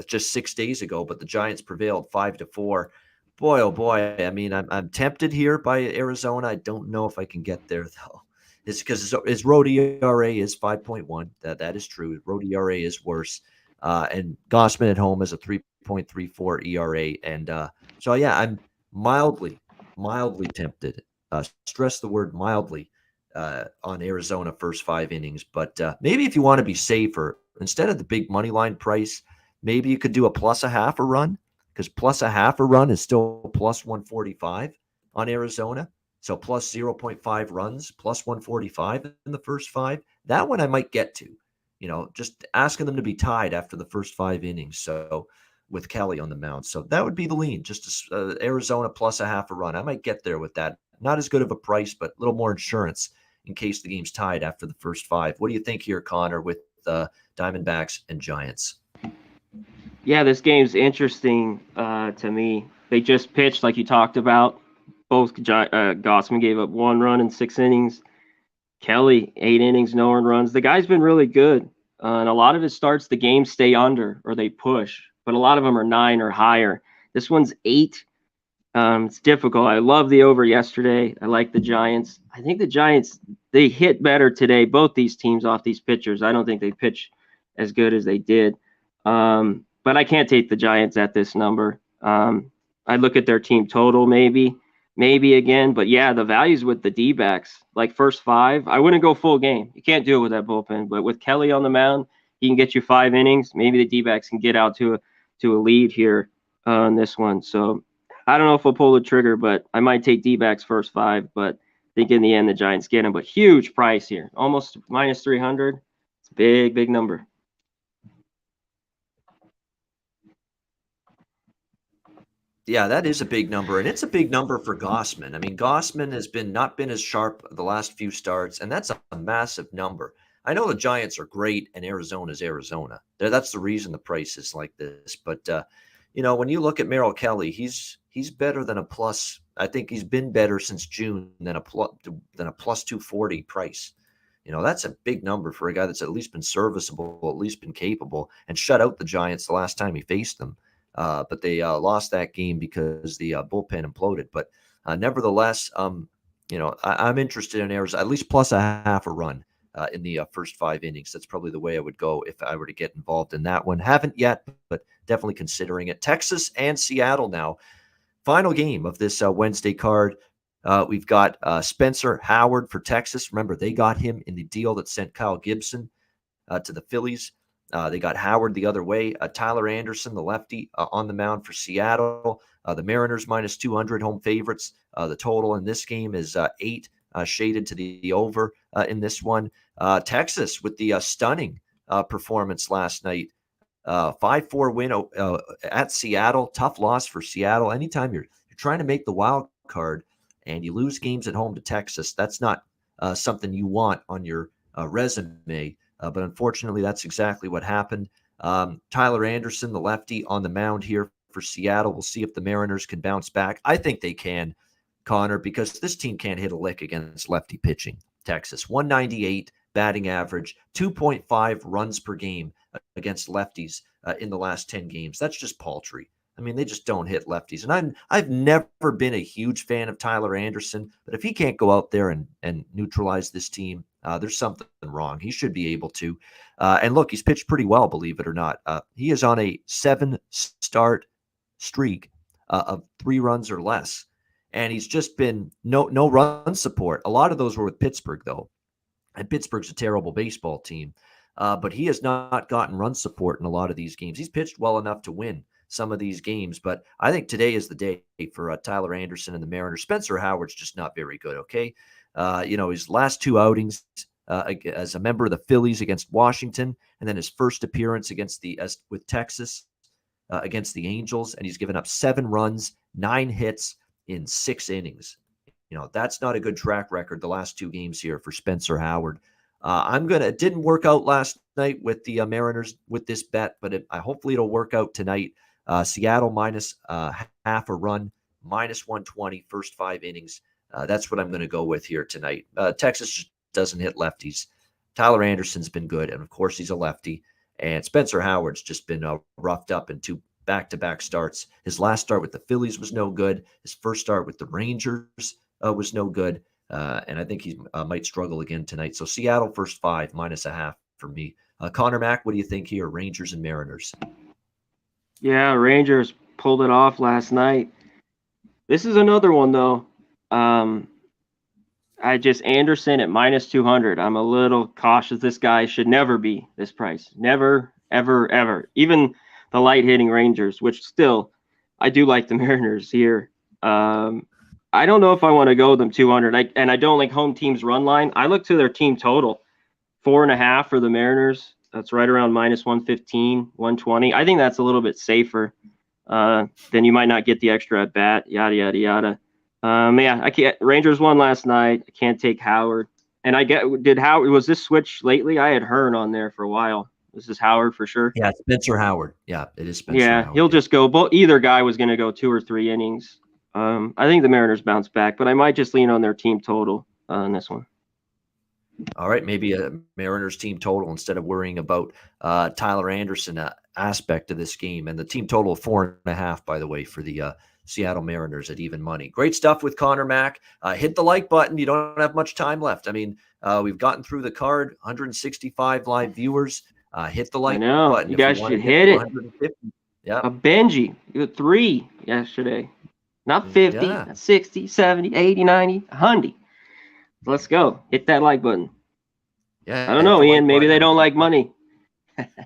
just 6 days ago. But the Giants prevailed 5-4. Boy, oh boy! I mean, I'm tempted here by Arizona. I don't know if I can get there though. It's because his road ERA is 5.1. That is true. Road ERA is worse, and Gossman at home is a 3.34 ERA. And so yeah, I'm mildly tempted. Stress the word mildly on Arizona first 5 innings. But maybe if you want to be safer, instead of the big money line price, maybe you could do a plus a half a run. Because plus a half a run is still plus 145 on Arizona. So plus 0.5 runs, plus 145 in the first 5. That one I might get to, just asking them to be tied after the first 5 innings. So with Kelly on the mound. So that would be the lean, just Arizona plus a half a run. I might get there with that. Not as good of a price, but a little more insurance in case the game's tied after the first 5. What do you think here, Conor, with Diamondbacks and Giants? Yeah, this game's interesting to me. They just pitched, like you talked about. Both Gossman gave up 1 run in 6 innings. Kelly, 8 innings, no earned runs. The guy's been really good. And a lot of his starts, the games stay under or they push. But a lot of them are 9 or higher. This one's 8. It's difficult. I love the over yesterday. I like the Giants. I think the Giants, they hit better today, both these teams off these pitchers. I don't think they pitch as good as they did. But I can't take the Giants at this number. I look at their team total maybe again. But yeah, the values with the D-backs, like first 5, I wouldn't go full game. You can't do it with that bullpen. But with Kelly on the mound, he can get you 5 innings. Maybe the D-backs can get out to a lead here on this one. So I don't know if I'll pull the trigger, but I might take D-backs first 5. But I think in the end, the Giants get him. But huge price here, almost minus 300. It's a big number. Yeah, that is a big number, and it's a big number for Gossman. I mean, Gossman has not been as sharp the last few starts, and that's a massive number. I know the Giants are great, and Arizona's Arizona. That's the reason the price is like this. But when you look at Merrill Kelly, he's better than a plus. I think he's been better since June than a plus 240 price. That's a big number for a guy that's at least been serviceable, at least been capable, and shut out the Giants the last time he faced them. But they lost that game because the bullpen imploded. But nevertheless, I'm interested in Arizona, at least plus a half a run in the first 5 innings. That's probably the way I would go if I were to get involved in that one. Haven't yet, but definitely considering it. Texas and Seattle now. Final game of this Wednesday card. We've got Spencer Howard for Texas. Remember, they got him in the deal that sent Kyle Gibson to the Phillies. They got Howard the other way. Tyler Anderson, the lefty, on the mound for Seattle. The Mariners minus 200 home favorites. The total in this game is 8, shaded to the over in this one. Texas with the stunning performance last night. 5-4 win at Seattle. Tough loss for Seattle. Anytime you're trying to make the wild card and you lose games at home to Texas, that's not something you want on your resume. But unfortunately, that's exactly what happened. Tyler Anderson, the lefty, on the mound here for Seattle. We'll see if the Mariners can bounce back. I think they can, Conor, because this team can't hit a lick against lefty pitching. Texas, 198 batting average, 2.5 runs per game against lefties in the last 10 games. That's just paltry. I mean, they just don't hit lefties. And I've never been a huge fan of Tyler Anderson, but if he can't go out there and neutralize this team, there's something wrong. He should be able to. And look, he's pitched pretty well, believe it or not. He is on a 7-start streak of 3 runs or less. And he's just been no run support. A lot of those were with Pittsburgh, though. And Pittsburgh's a terrible baseball team. But he has not gotten run support in a lot of these games. He's pitched well enough to win some of these games, but I think today is the day for Tyler Anderson and the Mariners. Spencer Howard's just not very good, okay? His last 2 outings as a member of the Phillies against Washington, and then his first appearance with Texas against the Angels, and he's given up 7 runs, 9 hits in 6 innings. That's not a good track record the last 2 games here for Spencer Howard. It didn't work out last night with the Mariners with this bet, but hopefully it'll work out tonight. Seattle minus half a run, minus 120 first 5 innings. That's what I'm going to go with here tonight. Texas just doesn't hit lefties. Tyler Anderson's been good, and of course he's a lefty. And Spencer Howard's just been roughed up in 2 back-to-back starts. His last start with the Phillies was no good. His first start with the Rangers was no good. And I think he might struggle again tonight. So Seattle first 5, minus a half for me. Conor Mack, what do you think here? Rangers and Mariners. Yeah, Rangers pulled it off last night. This is another one, though. Anderson at minus 200. I'm a little cautious. This guy should never be this price. Never, ever, ever. Even the light hitting Rangers, which still, I do like the Mariners here. I don't know if I want to go with them 200. And I don't like home team's run line. I look to their team total, 4.5 for the Mariners. That's right around minus 115, 120. I think that's a little bit safer. Then you might not get the extra at bat. Yada yada yada. I can't. Rangers won last night. I can't take Howard. And was this switch lately? I had Hearn on there for a while. This is Howard for sure. Yeah, it's Spencer Howard. Yeah, it is Spencer. Yeah, Howard. He'll just go. Either guy was going to go 2 or 3 innings. I think the Mariners bounce back, but I might just lean on their team total in this one. All right, maybe a Mariners team total instead of worrying about Tyler Anderson aspect of this game. And the team total of 4.5, by the way, for the Seattle Mariners at even money. Great stuff with Conor Mack. Hit the like button. You don't have much time left. I mean, we've gotten through the card, 165 live viewers. Hit the like button. You guys should hit it. Yeah. A Benji, you had 3 yesterday. Not 50, not 60, 70, 80, 90, 100. Let's go. Hit that like button. Yeah. I don't know, Ian. Maybe they don't like money.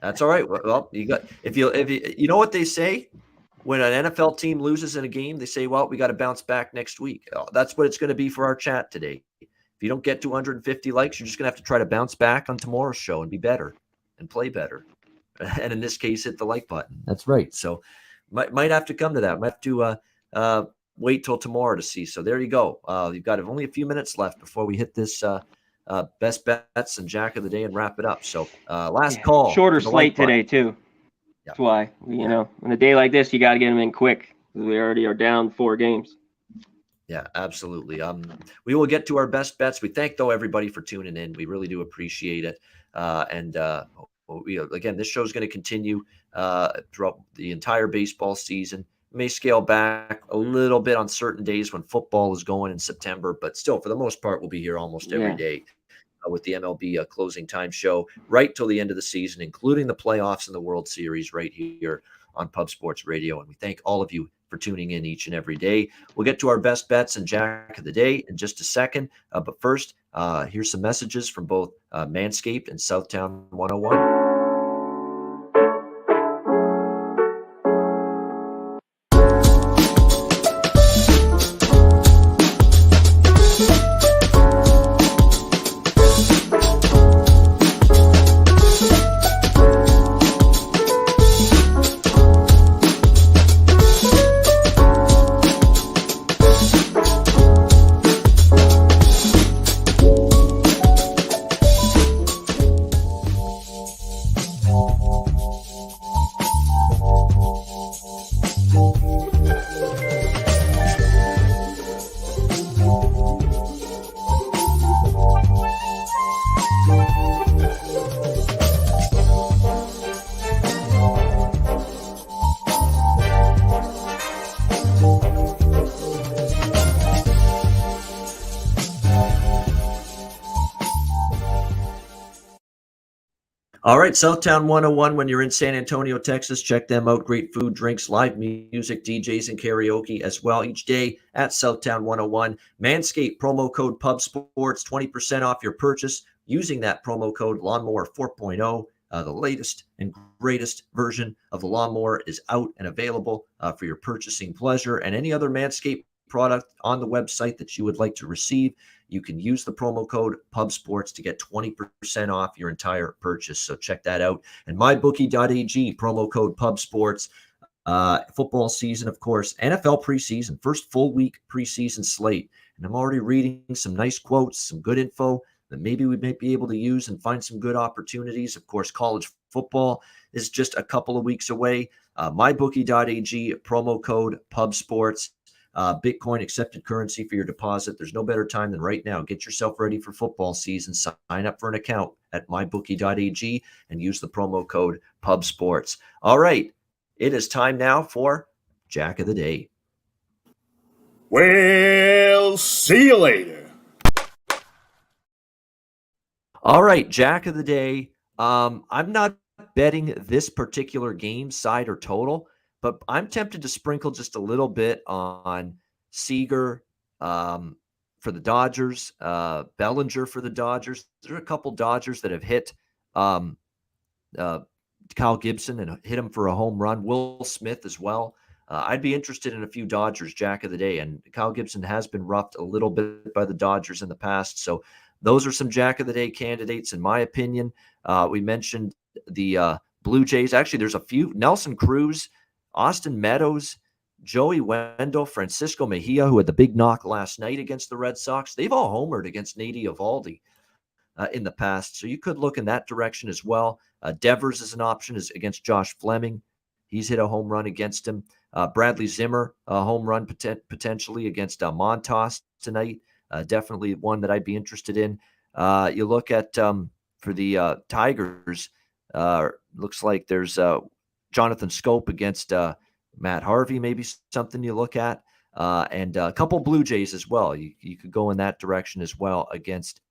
That's all right. Well, if you know what they say when an NFL team loses in a game, they say, well, we got to bounce back next week. That's what it's going to be for our chat today. If you don't get 250 likes, you're just going to have to try to bounce back on tomorrow's show and be better and play better. And in this case, hit the like button. That's right. So might have to come to that. Might have to wait till tomorrow to see. So there you go. You've got only a few minutes left before we hit this best bets and Jack of the day and wrap it up. So last call. Shorter slate today too. That's why, in a day like this, you got to get them in quick. We already are down 4 games. Yeah, absolutely. We will get to our best bets. We thank though everybody for tuning in. We really do appreciate it. Again, this show is going to continue throughout the entire baseball season. May scale back a little bit on certain days when football is going in September, but still, for the most part, we'll be here almost every day with the MLB closing time show right till the end of the season, including the playoffs and the World Series right here on Pub Sports Radio. And we thank all of you for tuning in each and every day. We'll get to our best bets and Jack of the Day in just a second. But first, here's some messages from both Manscaped and Southtown 101. All right, Southtown 101, when you're in San Antonio, Texas, check them out. Great food, drinks, live music, DJs, and karaoke as well each day at Southtown 101. Manscaped, promo code PUBSPORTS, 20% off your purchase using that promo code Lawnmower 4.0. The latest and greatest version of the lawnmower is out and available for your purchasing pleasure. And any other Manscaped product on the website that you would like to receive, you can use the promo code PUBSPORTS to get 20% off your entire purchase. So check that out. And mybookie.ag, promo code PUBSPORTS. Football season, of course, NFL preseason, first full week preseason slate. And I'm already reading some nice quotes, some good info that maybe we may be able to use and find some good opportunities. Of course, college football is just a couple of weeks away. Mybookie.ag, promo code PUBSPORTS. Bitcoin accepted currency for your deposit. There's no better time than right now. Get yourself ready for football season. Sign up for an account at mybookie.ag and use the promo code PUBSPORTS. All right. It is time now for Jack of the Day. Well, see you later. All right, Jack of the Day. I'm not betting this particular game, side or total, but I'm tempted to sprinkle just a little bit on Seager for the Dodgers, Bellinger for the Dodgers. There are a couple Dodgers that have hit Kyle Gibson and hit him for a home run. Will Smith as well. I'd be interested in a few Dodgers Jack of the Day, and Kyle Gibson has been roughed a little bit by the Dodgers in the past. So those are some Jack of the Day candidates, in my opinion. We mentioned the Blue Jays. Actually, there's a few. Nelson Cruz, Austin Meadows, Joey Wendell, Francisco Mejia, who had the big knock last night against the Red Sox. They've all homered against Nady Eovaldi in the past. So you could look in that direction as well. Devers is an option is against Josh Fleming. He's hit a home run against him. Bradley Zimmer, a home run potentially against Montas tonight. Definitely one that I'd be interested in. You look at for the Tigers, looks like there's Jonathan Scope against Matt Harvey, maybe something you look at. And a couple Blue Jays as well. You could go in that direction as well against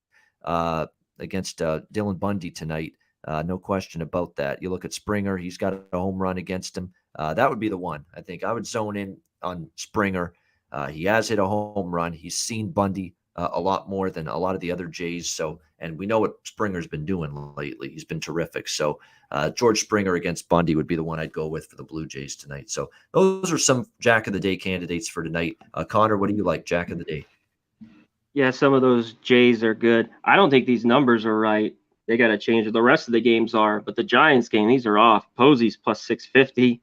Dylan Bundy tonight. No question about that. You look at Springer, he's got a home run against him. That would be the one. I think I would zone in on Springer. He has hit a home run. He's seen Bundy a lot more than a lot of the other Jays. So, and we know what Springer's been doing lately. He's been terrific. So George Springer against Bundy would be the one I'd go with for the Blue Jays tonight. So those are some Jack of the Day candidates for tonight. Connor, what do you like, Jack of the Day? Yeah, some of those Jays are good. I don't think these numbers are right. They got to change it. The rest of the games are, but the Giants game, these are off. Posey's plus 650.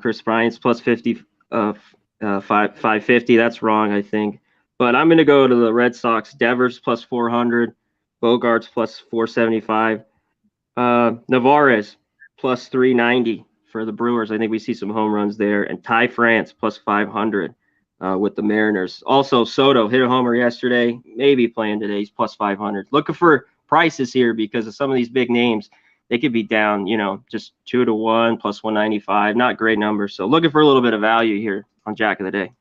Chris Bryant's plus 50, 550. That's wrong, I think. But I'm going to go to the Red Sox. Devers plus 400. Bogarts plus 475. Navarez plus 390. for the Brewers. I think we see some home runs there. And Ty France plus 500 with the Mariners. Also, Soto hit a homer yesterday, maybe playing today. He's plus 500. Looking for prices here because of some of these big names. They could be down, just 2-1 plus 195. Not great numbers. So looking for a little bit of value here on Jack of the Day.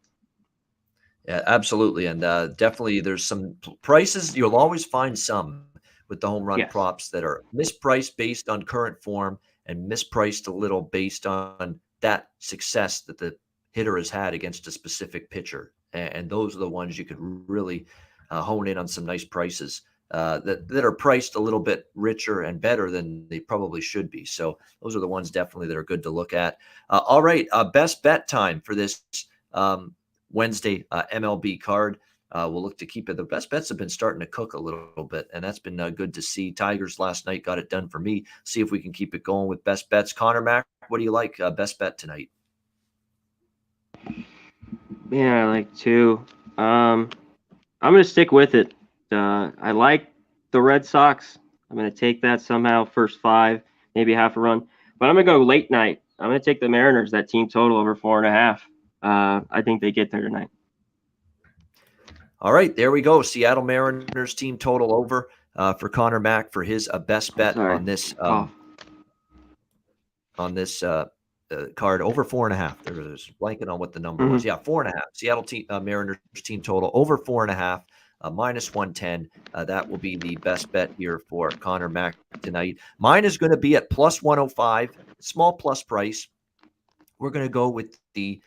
Yeah, absolutely. And definitely there's some prices. You'll always find some with the home run props that are mispriced based on current form and mispriced a little based on that success that the hitter has had against a specific pitcher. And those are the ones you could really hone in on some nice prices that are priced a little bit richer and better than they probably should be. So those are the ones definitely that are good to look at. All right, best bet time for this Wednesday MLB card. We'll look to keep it. The best bets have been starting to cook a little bit, and that's been good to see. Tigers last night got it done for me. See if we can keep it going with best bets. Conor, Mac, what do you like best bet tonight? Yeah, I like two. I'm going to stick with it. I like the Red Sox. I'm going to take that somehow, first 5, maybe half a run. But I'm going to go late night. I'm going to take the Mariners, that team total over 4.5. I think they get there tonight. All right, there we go. Seattle Mariners team total over for Conor Mac for his best bet on this card over 4.5. There's blanking on what the number was. Yeah, 4.5. Seattle Mariners team total over 4.5. Minus 110. That will be the best bet here for Conor Mac tonight. Mine is going to be at plus 105. Small plus price. We're going to go with the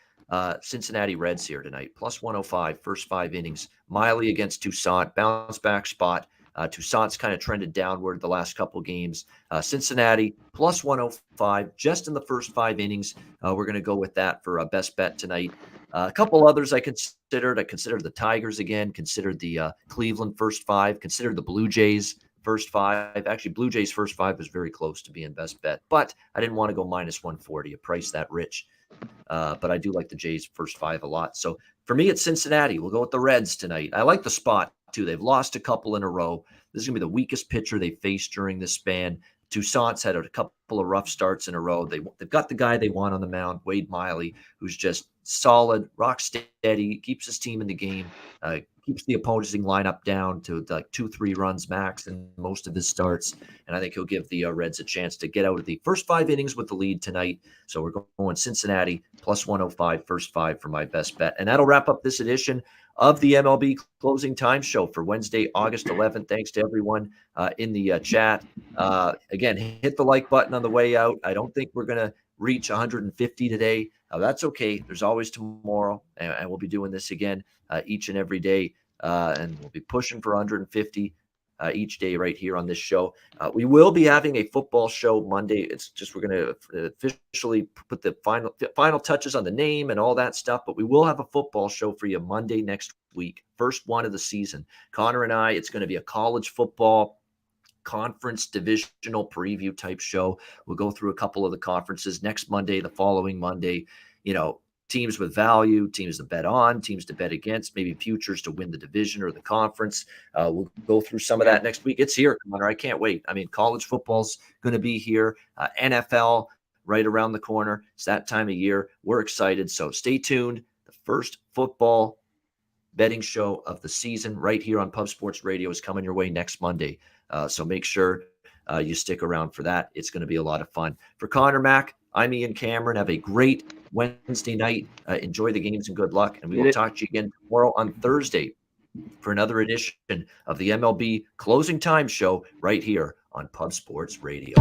Cincinnati Reds here tonight. Plus 105, first 5 innings. Miley against Toussaint, bounce back spot. Toussaint's kind of trended downward the last couple games. Cincinnati plus 105 just in the first 5 innings. We're going to go with that for a best bet tonight. A couple others I considered. I considered the Tigers again, considered the Cleveland first 5, considered the Blue Jays first 5. Actually, Blue Jays first 5 was very close to being best bet, but I didn't want to go minus 140, a price that rich. But I do like the Jays first 5 a lot. So for me, it's Cincinnati. We'll go with the Reds tonight. I like the spot too. They've lost a couple in a row. This is going to be the weakest pitcher they faced during this span. Toussaint's had a couple of rough starts in a row. They've got the guy they want on the mound, Wade Miley, who's just solid, rock steady, keeps his team in the game, keeps the opposing lineup down to like 2-3 runs max in most of his starts. And I think he'll give the Reds a chance to get out of the first 5 innings with the lead tonight. So we're going Cincinnati plus 105, first 5 for my best bet. And that'll wrap up this edition of the MLB Closing Time Show for Wednesday, August 11th. Thanks to everyone in the chat. Again, hit the like button on the way out. I don't think we're going to reach 150 today. That's okay. There's always tomorrow, and we'll be doing this again each and every day, and we'll be pushing for 150 each day right here on this show. We will be having a football show Monday. It's just we're going to officially put the final touches on the name and all that stuff, but we will have a football show for you Monday next week, first one of the season. Conor and I, it's going to be a college football conference divisional preview type show. We'll go through a couple of the conferences next Monday, the following Monday, teams with value, teams to bet on, teams to bet against, maybe futures to win the division or the conference. We'll go through some of that next week. It's here, Conor. I can't wait. I mean, college football's going to be here. NFL right around the corner. It's that time of year. We're excited. So stay tuned. The first football betting show of the season right here on Pub Sports Radio is coming your way next Monday. So make sure you stick around for that. It's going to be a lot of fun. For Conor Mac, I'm Ian Cameron. Have a great Wednesday night. Enjoy the games and good luck. And we will talk to you again tomorrow on Thursday for another edition of the MLB Closing Time Show right here on Pub Sports Radio.